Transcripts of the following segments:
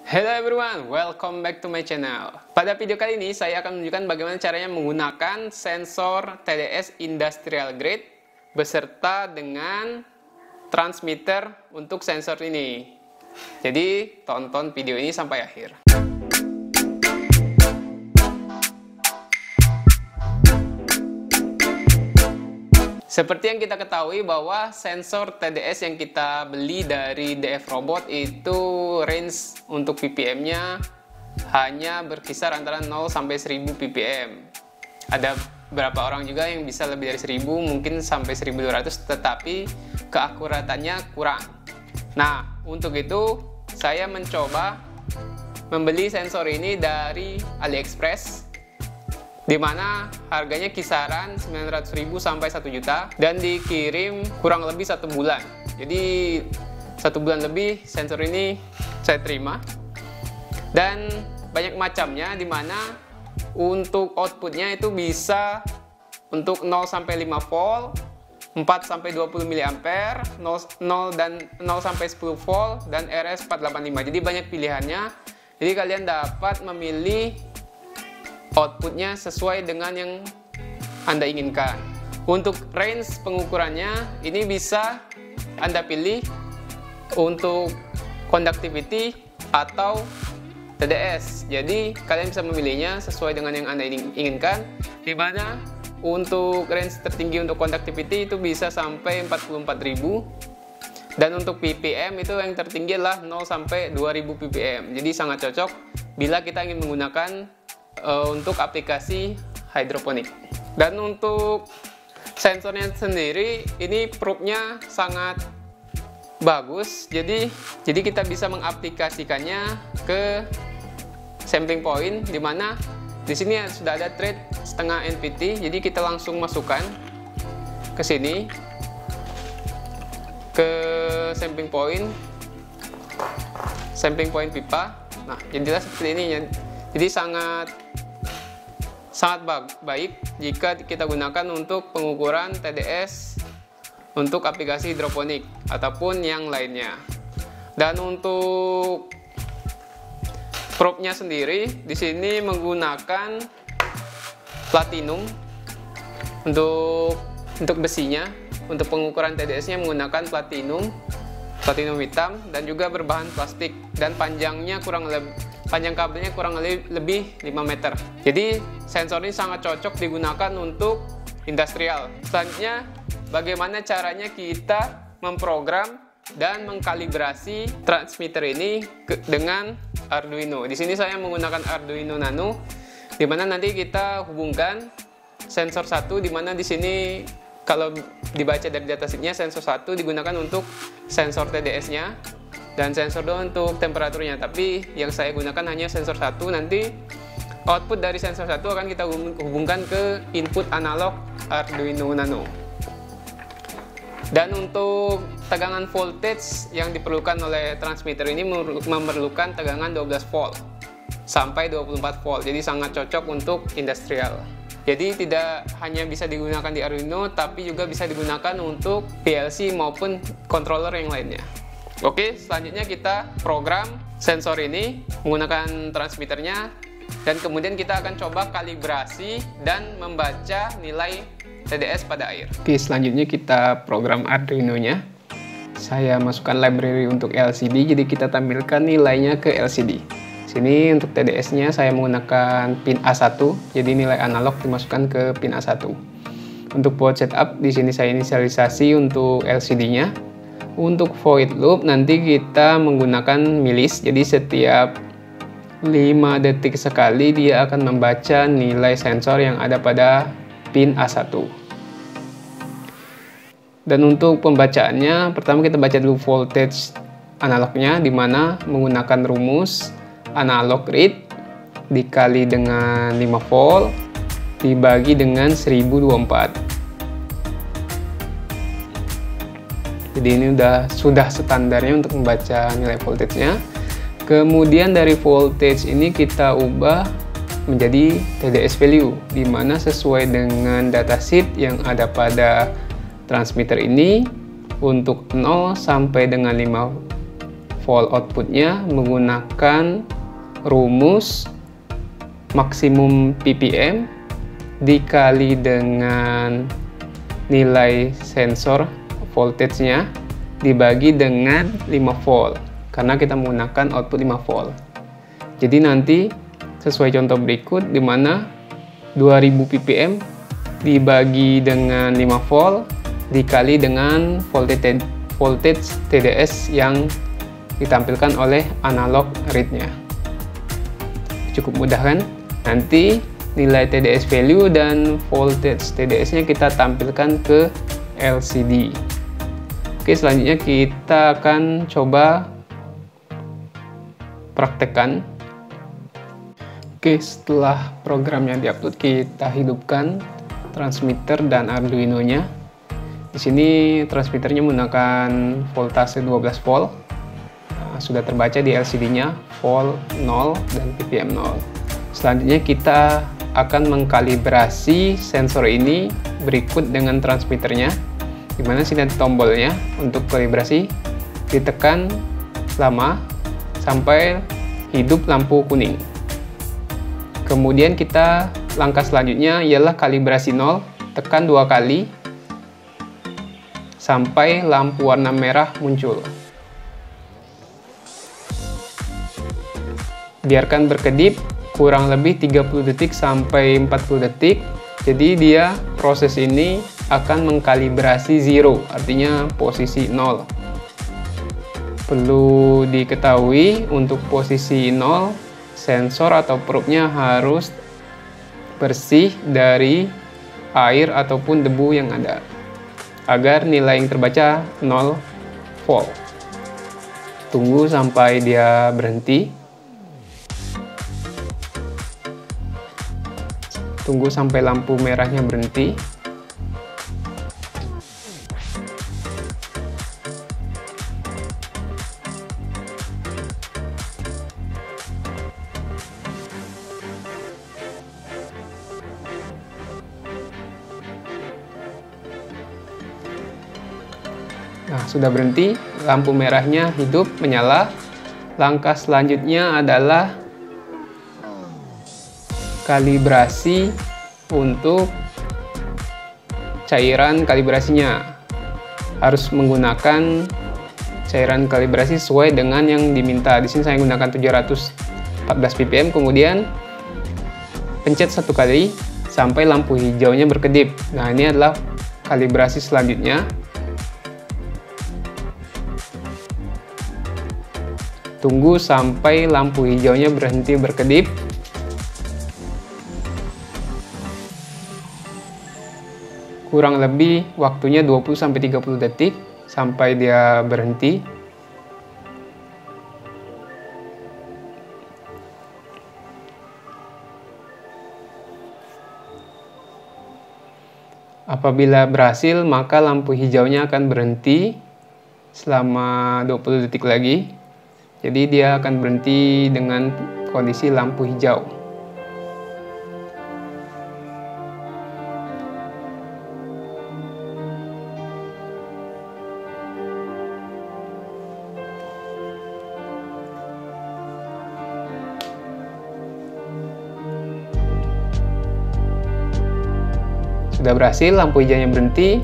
Hello everyone, welcome back to my channel. Pada video kali ini saya akan menunjukkan bagaimana caranya menggunakan sensor TDS industrial grade beserta dengan transmitter untuk sensor ini. Jadi tonton video ini sampai akhir. Seperti yang kita ketahui bahwa sensor TDS yang kita beli dari DF Robot itu range untuk ppm-nya hanya berkisar antara 0 sampai 1000 ppm. Ada beberapa orang juga yang bisa lebih dari 1000, mungkin sampai 1200, tetapi keakuratannya kurang. Nah, untuk itu saya mencoba membeli sensor ini dari AliExpress, di mana harganya kisaran 900.000 sampai 1 juta dan dikirim kurang lebih 1 bulan. Jadi 1 bulan lebih sensor ini saya terima. Dan banyak macamnya, di mana untuk outputnya itu bisa untuk 0 sampai 5 volt, 4 sampai 20 mA, 0 dan 0 sampai 10 volt dan RS485. Jadi banyak pilihannya. Jadi kalian dapat memilih outputnya sesuai dengan yang Anda inginkan. Untuk range pengukurannya ini bisa Anda pilih untuk conductivity atau TDS. Jadi kalian bisa memilihnya sesuai dengan yang Anda inginkan, di mana untuk range tertinggi untuk conductivity itu bisa sampai 44.000, dan untuk ppm itu yang tertinggi adalah 0 sampai 2000 ppm. Jadi sangat cocok bila kita ingin menggunakan untuk aplikasi hidroponik. Dan untuk sensornya sendiri ini probe-nya sangat bagus, jadi kita bisa mengaplikasikannya ke sampling point, di mana di sini sudah ada thread setengah NPT. Jadi kita langsung masukkan ke sini ke sampling point pipa. Nah, jadilah seperti ini ya. Jadi sangat baik jika kita gunakan untuk pengukuran TDS untuk aplikasi hidroponik ataupun yang lainnya. Dan untuk probe-nya sendiri di sini menggunakan platinum untuk besinya. Untuk pengukuran TDS-nya menggunakan platinum hitam dan juga berbahan plastik, dan panjang kabelnya kurang lebih 5 meter. Jadi sensor ini sangat cocok digunakan untuk industrial. Selanjutnya, bagaimana caranya kita memprogram dan mengkalibrasi transmitter ini dengan Arduino. Di sini saya menggunakan Arduino Nano, di mana nanti kita hubungkan sensor 1, di mana di sini kalau dibaca dari datasheetnya sensor 1 digunakan untuk sensor TDS-nya dan sensor 2 untuk temperaturnya. Tapi yang saya gunakan hanya sensor 1. Nanti output dari sensor 1 akan kita hubungkan ke input analog Arduino Nano. Dan untuk tegangan voltage yang diperlukan oleh transmitter ini memerlukan tegangan 12 volt sampai 24 volt. Jadi sangat cocok untuk industrial. Jadi tidak hanya bisa digunakan di Arduino, tapi juga bisa digunakan untuk PLC maupun controller yang lainnya. Oke, selanjutnya kita program sensor ini menggunakan transmitternya, dan kemudian kita akan coba kalibrasi dan membaca nilai TDS pada air. Oke, selanjutnya kita program Arduino-nya. Saya masukkan library untuk LCD, jadi kita tampilkan nilainya ke LCD. Sini untuk TDS-nya saya menggunakan pin A1, jadi nilai analog dimasukkan ke pin A1. Untuk board setup di sini saya inisialisasi untuk LCD-nya. Untuk void loop nanti kita menggunakan milis, jadi setiap 5 detik sekali dia akan membaca nilai sensor yang ada pada pin A1. Dan untuk pembacaannya, pertama kita baca dulu voltage analognya, di mana menggunakan rumus analog read dikali dengan 5 volt dibagi dengan 1024. Jadi ini sudah standarnya untuk membaca nilai voltage-nya. Kemudian dari voltage ini kita ubah menjadi TDS value, di mana sesuai dengan datasheet yang ada pada transmitter ini untuk 0 sampai dengan 5 volt outputnya menggunakan rumus maksimum ppm dikali dengan nilai sensor voltage-nya dibagi dengan 5 volt karena kita menggunakan output 5 volt. Jadi nanti sesuai contoh berikut di mana 2000 ppm dibagi dengan 5 volt dikali dengan voltage TDS yang ditampilkan oleh analog read-nya. Cukup mudah kan? Nanti nilai TDS value dan voltage TDS-nya kita tampilkan ke LCD. Oke, selanjutnya kita akan coba praktekkan. Oke, setelah programnya diupload, kita hidupkan transmitter dan Arduino-nya. Di sini transmitternya menggunakan voltase 12 volt. Nah, sudah terbaca di LCD-nya volt 0 dan ppm 0. Selanjutnya kita akan mengkalibrasi sensor ini berikut dengan transmitternya. Di mana sini ada tombolnya untuk kalibrasi, ditekan lama sampai hidup lampu kuning. Kemudian langkah selanjutnya ialah kalibrasi 0, tekan 2 kali sampai lampu warna merah muncul. Biarkan berkedip kurang lebih 30 detik sampai 40 detik. Jadi proses ini akan mengkalibrasi 0, artinya posisi 0. Perlu diketahui untuk posisi 0, sensor atau probe-nya harus bersih dari air ataupun debu yang ada, agar nilai yang terbaca 0 volt. Tunggu sampai dia berhenti. Tunggu sampai lampu merahnya berhenti. Nah, sudah berhenti, lampu merahnya hidup, menyala. Langkah selanjutnya adalah kalibrasi untuk cairan kalibrasinya. Harus menggunakan cairan kalibrasi sesuai dengan yang diminta. Di sini saya menggunakan 714 ppm, kemudian pencet 1 kali sampai lampu hijaunya berkedip. Nah, ini adalah kalibrasi selanjutnya. Tunggu sampai lampu hijaunya berhenti berkedip. Kurang lebih waktunya 20-30 detik sampai dia berhenti. Apabila berhasil, maka lampu hijaunya akan berhenti selama 20 detik lagi. Jadi dia akan berhenti dengan kondisi lampu hijau. Sudah berhasil, lampu hijaunya berhenti.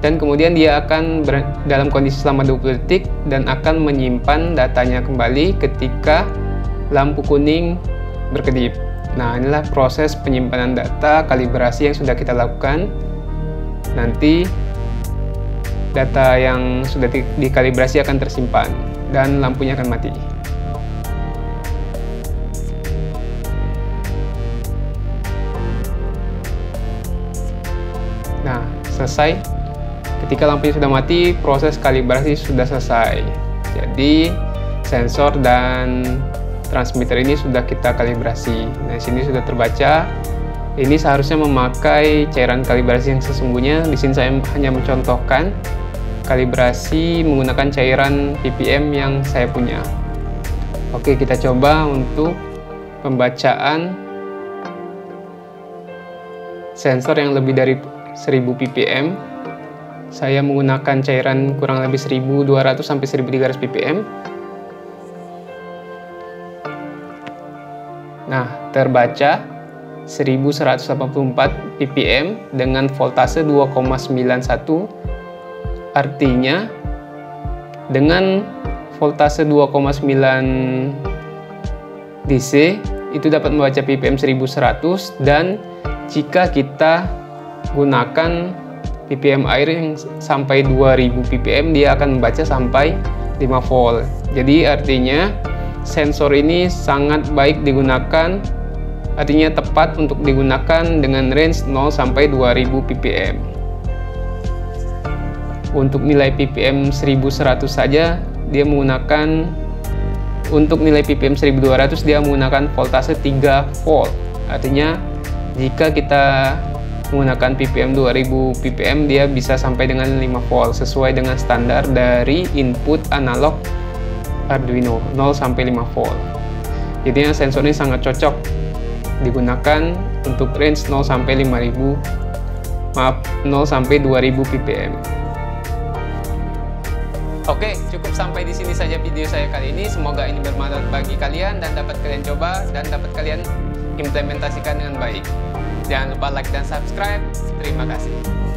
Dan kemudian dia akan dalam kondisi selama 20 detik dan akan menyimpan datanya kembali ketika lampu kuning berkedip. Nah, inilah proses penyimpanan data kalibrasi yang sudah kita lakukan. Nanti data yang sudah dikalibrasi akan tersimpan dan lampunya akan mati. Nah, selesai. Ketika lampunya sudah mati, proses kalibrasi sudah selesai. Jadi, sensor dan transmitter ini sudah kita kalibrasi. Nah, di sini sudah terbaca. Ini seharusnya memakai cairan kalibrasi yang sesungguhnya. Di sini saya hanya mencontohkan kalibrasi menggunakan cairan ppm yang saya punya. Oke, kita coba untuk pembacaan sensor yang lebih dari 1000 ppm. Saya menggunakan cairan kurang lebih 1200 sampai 1300 ppm. Nah, terbaca 1184 ppm dengan voltase 2,91. Artinya dengan voltase 2,9 DC itu dapat membaca ppm 1100, dan jika kita gunakan ppm air yang sampai 2000 ppm, dia akan membaca sampai 5 volt. Jadi artinya sensor ini sangat baik digunakan, artinya tepat untuk digunakan dengan range 0 sampai 2000 ppm. Untuk nilai ppm 1100 saja dia menggunakan, untuk nilai ppm 1200 dia menggunakan voltase 3 volt. Artinya jika kita menggunakan ppm 2000 ppm, dia bisa sampai dengan 5 volt sesuai dengan standar dari input analog Arduino 0 sampai 5 volt. Jadinya sensor ini sangat cocok digunakan untuk range 0 sampai 0 sampai 2000 ppm. Oke, cukup sampai di sini saja video saya kali ini. Semoga ini bermanfaat bagi kalian dan dapat kalian coba dan dapat kalian implementasikan dengan baik. Jangan lupa like dan subscribe. Terima kasih.